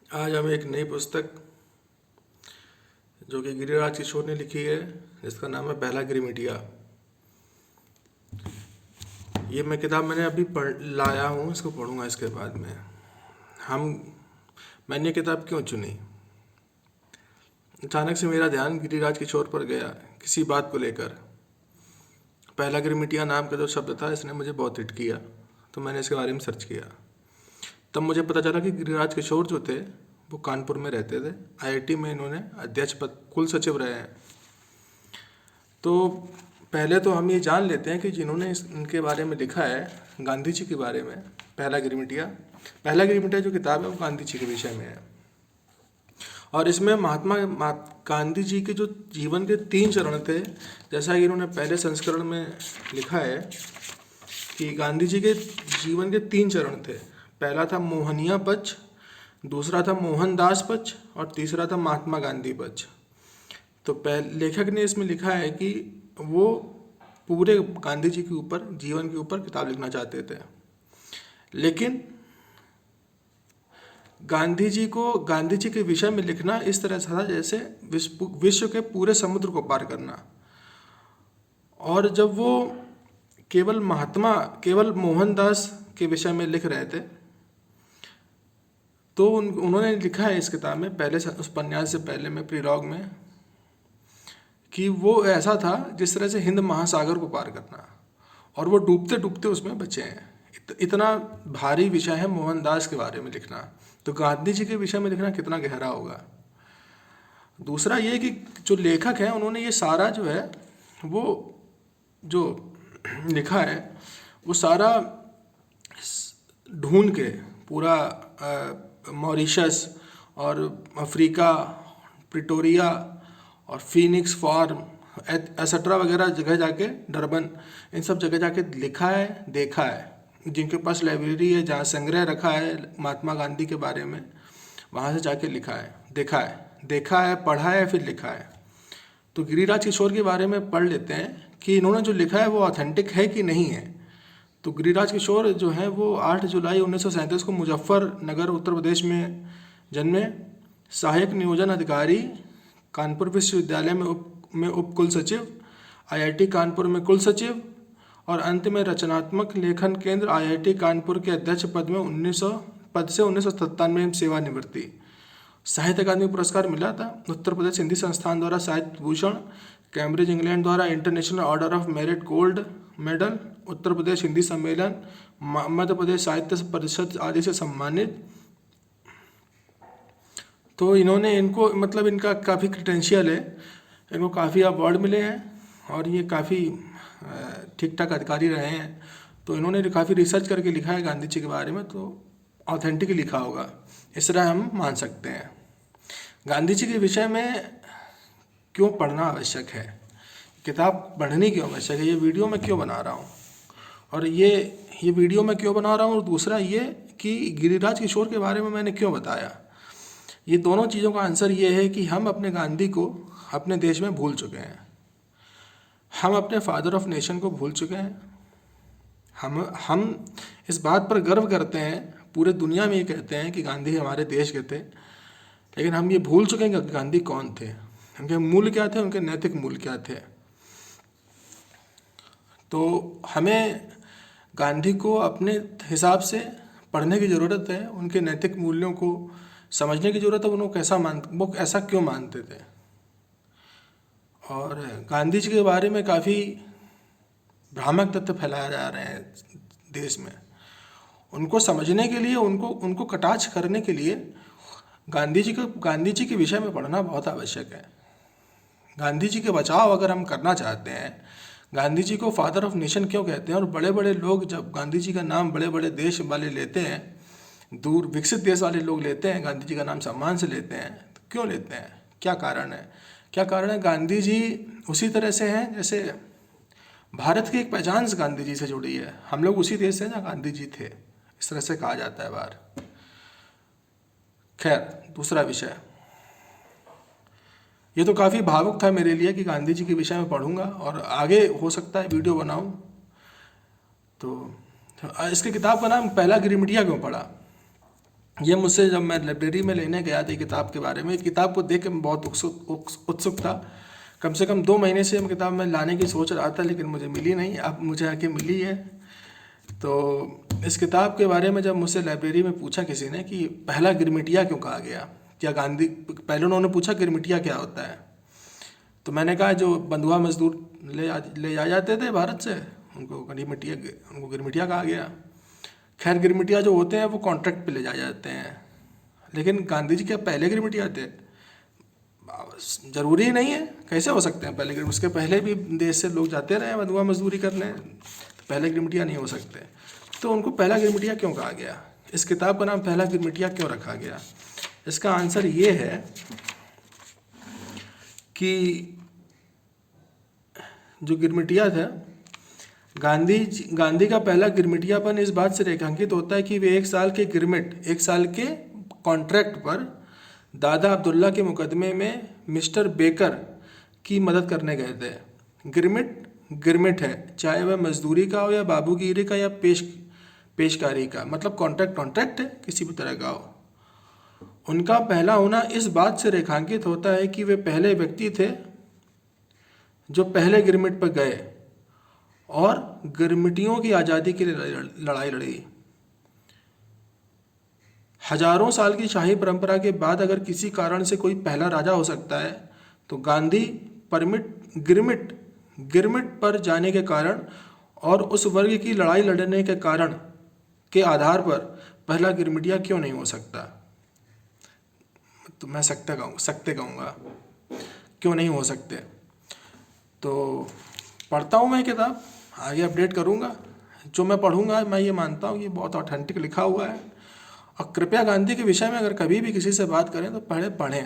आज हमें एक नई पुस्तक जो कि गिरिराज किशोर ने लिखी है, जिसका नाम है पहला गिरिमिटिया। ये मैंने अभी पढ़ लाया हूँ, इसको पढ़ूंगा इसके बाद में। हम मैंने ये किताब क्यों चुनी? अचानक से मेरा ध्यान गिरिराज किशोर पर गया किसी बात को लेकर। पहला गिरिमिटिया नाम का जो शब्द था, इसने मुझे बहुत हिट किया, तो मैंने इसके बारे में सर्च किया। तब मुझे पता चला कि गिरिराज किशोर जो थे वो कानपुर में रहते थे। आईआईटी में इन्होंने अध्यक्ष पद, कुल सचिव रहे हैं। तो पहले तो हम ये जान लेते हैं कि जिन्होंने इनके बारे में लिखा है, गांधी जी के बारे में, पहला गिरिमिटिया जो किताब है वो गांधी जी के विषय में है। और इसमें गांधी जी के जो जीवन के 3 चरण थे, जैसा कि इन्होंने पहले संस्करण में लिखा है कि गांधी जी के जीवन के 3 चरण थे। पहला था मोहनिया पक्ष, दूसरा था मोहनदास पक्ष और तीसरा था महात्मा गांधी पक्ष। तो लेखक ने इसमें लिखा है कि वो पूरे गांधी जी के ऊपर, जीवन के ऊपर किताब लिखना चाहते थे, लेकिन गांधी जी के विषय में लिखना इस तरह से था जैसे विश्व के पूरे समुद्र को पार करना। और जब वो केवल मोहनदास के विषय में लिख रहे थे, तो उन्होंने लिखा है इस किताब में, पहले उस उपन्यास से पहले में, प्रीलॉग में, कि वो ऐसा था जिस तरह से हिंद महासागर को पार करना, और वो डूबते डूबते उसमें बचे हैं। इतना भारी विषय है मोहनदास के बारे में लिखना, तो गांधी जी के विषय में लिखना कितना गहरा होगा। दूसरा ये कि जो लेखक हैं उन्होंने ये सारा जो है वो जो लिखा है वो सारा ढूंढ के पूरा मॉरिशस और अफ्रीका, प्रिटोरिया और फीनिक्स फार्म एसेट्रा वगैरह जगह जाके, डरबन, इन सब जगह जाके लिखा है, देखा है। जिनके पास लाइब्रेरी है जहाँ संग्रह रखा है महात्मा गांधी के बारे में, वहाँ से जाके लिखा है, देखा है, पढ़ा है, फिर लिखा है। तो गिरिराज किशोर के बारे में पढ़ लेते हैं कि इन्होंने जो लिखा है वो ऑथेंटिक है कि नहीं है। तो गिरिराज किशोर जो है वो 8 जुलाई 1937 को मुजफ्फरनगर उत्तर प्रदेश में जन्मे। सहायक नियोजन अधिकारी, कानपुर विश्वविद्यालय में उप कुल सचिव, आईआईटी कानपुर में कुल सचिव, और अंत में रचनात्मक लेखन केंद्र आईआईटी कानपुर के अध्यक्ष पद से 1997 में सेवानिवृत्ति। साहित्य अकादमी पुरस्कार मिला था, उत्तर प्रदेश हिंदी संस्थान द्वारा साहित्य भूषण, कैम्ब्रिज इंग्लैंड द्वारा international order of merit gold medal, Uttar Pradesh Hindi Sammelan, Madhya प्रदेश साहित्य परिषद आदि से सम्मानित। तो इनको मतलब इनका काफ़ी क्रेडेंशियल है, इनको काफ़ी अवार्ड मिले हैं, और ये काफ़ी ठीक ठाक अधिकारी रहे हैं। तो इन्होंने काफ़ी रिसर्च करके लिखा है गांधी जी के बारे में, तो ऑथेंटिक लिखा होगा, इस तरह हम मान सकते हैं। गांधी जी के विषय में क्यों पढ़ना आवश्यक है, किताब पढ़नी क्यों आवश्यक है, ये वीडियो मैं क्यों बना रहा हूँ, और ये वीडियो मैं क्यों बना रहा हूँ, और दूसरा ये कि गिरिराज किशोर के बारे में मैंने क्यों बताया। ये दोनों चीज़ों का आंसर ये है कि हम अपने गांधी को अपने देश में भूल चुके हैं। हम अपने फादर ऑफ नेशन को भूल चुके हैं। हम इस बात पर गर्व करते हैं, पूरे दुनिया में ये कहते हैं कि गांधी हमारे देश के थे, लेकिन हम ये भूल चुके हैं कि गांधी कौन थे, उनके मूल्य क्या थे, उनके नैतिक मूल्य क्या थे। तो हमें गांधी को अपने हिसाब से पढ़ने की ज़रूरत है, उनके नैतिक मूल्यों को समझने की ज़रूरत है, वो ऐसा क्यों मानते थे। और गांधी जी के बारे में काफ़ी भ्रामक तथ्य फैलाए जा रहे हैं देश में। उनको समझने के लिए, उनको कटाक्ष करने के लिए गांधी जी के विषय में पढ़ना बहुत आवश्यक है। गांधी जी के बचाव अगर हम करना चाहते हैं, गांधी जी को फादर ऑफ नेशन क्यों कहते हैं, और बड़े बड़े लोग जब गांधी जी का नाम बड़े बड़े देश वाले लेते हैं, दूर विकसित देश वाले लोग लेते हैं, गांधी जी का नाम सम्मान से लेते हैं, तो क्यों लेते हैं, क्या कारण है। गांधी जी उसी तरह से हैं जैसे भारत की एक पहचान से गांधी जी से जुड़ी है। हम लोग उसी देश से जहाँ गांधी जी थे, इस तरह से कहा जाता है बाहर। खैर, दूसरा विषय, ये तो काफ़ी भावुक था मेरे लिए कि गांधी जी के विषय में पढ़ूंगा, और आगे हो सकता है वीडियो बनाऊं। तो इसकी किताब का नाम पहला गिरिमिटिया क्यों पड़ा, ये मुझसे जब मैं लाइब्रेरी में लेने गया था किताब के बारे में, किताब को देख के मैं बहुत उत्सुक था। कम से कम 2 महीने से हम किताब मैं लाने की सोच रहा था, लेकिन मुझे मिली नहीं, अब मुझे आके मिली है। तो इस किताब के बारे में जब मुझसे लाइब्रेरी में पूछा किसी ने कि पहला गिरमिटिया क्यों कहा गया, क्या गांधी, पहले उन्होंने पूछा गिरमिटिया क्या होता है, तो मैंने कहा जो बंधुआ मजदूर ले आ जाते थे भारत से, उनको गिरमिटिया कहा गया। खैर गिरमिटिया जो होते हैं वो कॉन्ट्रैक्ट पे ले जाए जाते हैं, लेकिन गांधी जी क्या पहले गिरमिटिया थे? जरूरी नहीं है, कैसे हो सकते हैं पहले गिरमिटिया? उसके पहले भी देश से लोग जाते रहे बंधुआ मजदूरी करने, तो पहले गिरमिटिया नहीं हो सकते। तो उनको पहला गिरमिटिया क्यों कहा गया, इस किताब का नाम पहला गिरमिटिया क्यों रखा गया? इसका आंसर ये है कि जो गिरमिटिया था, गांधी का पहला गिरमिटियापन इस बात से रेखांकित होता है कि वे एक साल के कॉन्ट्रैक्ट पर दादा अब्दुल्ला के मुकदमे में मिस्टर बेकर की मदद करने गए थे। गिरमिट है, चाहे वह मजदूरी का हो या बाबूगिरी का या पेशकारी का, मतलब कॉन्ट्रैक्ट है किसी भी तरह का हो। उनका पहला होना इस बात से रेखांकित होता है कि वे पहले व्यक्ति थे जो पहले गिरमिट पर गए और गिरमिटियों की आज़ादी के लिए लड़ाई लड़ी। हजारों साल की शाही परंपरा के बाद अगर किसी कारण से कोई पहला राजा हो सकता है, तो गांधी गिरमिट पर जाने के कारण और उस वर्ग की लड़ाई लड़ने के कारण के आधार पर पहला गिरमिटिया क्यों नहीं हो सकता? तो मैं सकते कहूँगा, क्यों नहीं हो सकते? तो पढ़ता हूँ मैं किताब, आगे अपडेट करूँगा। जो मैं पढ़ूँगा मैं ये मानता हूँ कि बहुत ऑथेंटिक लिखा हुआ है। और कृपया गांधी के विषय में अगर कभी भी किसी से बात करें तो पढ़ें,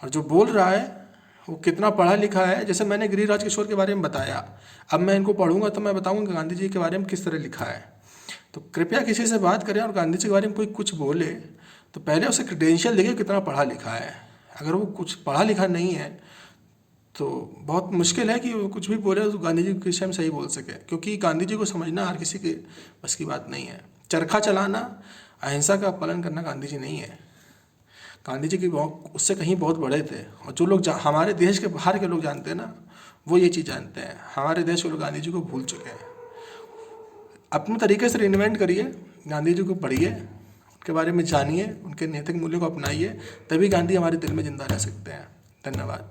और जो बोल रहा है वो कितना पढ़ा लिखा है। जैसे मैंने गिरिराज किशोर के बारे में बताया, अब मैं इनको पढ़ूंगा तो मैं बताऊंगा गांधी जी के बारे में किस तरह लिखा है। तो कृपया किसी से बात करें और गांधी जी के बारे में कोई कुछ बोले तो पहले उसे क्रेडेंशियल देखिए कितना पढ़ा लिखा है। अगर वो कुछ पढ़ा लिखा नहीं है तो बहुत मुश्किल है कि वो कुछ भी बोले तो गांधी जी के विषय में सही बोल सके, क्योंकि गांधी जी को समझना हर किसी के बस की बात नहीं है। चरखा चलाना, अहिंसा का पालन करना गांधी जी नहीं है। गांधी जी की उससे कहीं बहुत बड़े थे, और जो लोग हमारे देश के बाहर के लोग जानते हैं ना, वो ये चीज़ जानते हैं। हमारे देश के लोग गांधी जी को भूल चुके हैं। अपने तरीके से रिइन्वेंट करिए, गांधी जी को पढ़िए, उनके बारे में जानिए, उनके नैतिक मूल्यों को अपनाइए, तभी गांधी हमारे दिल में जिंदा रह सकते हैं। धन्यवाद।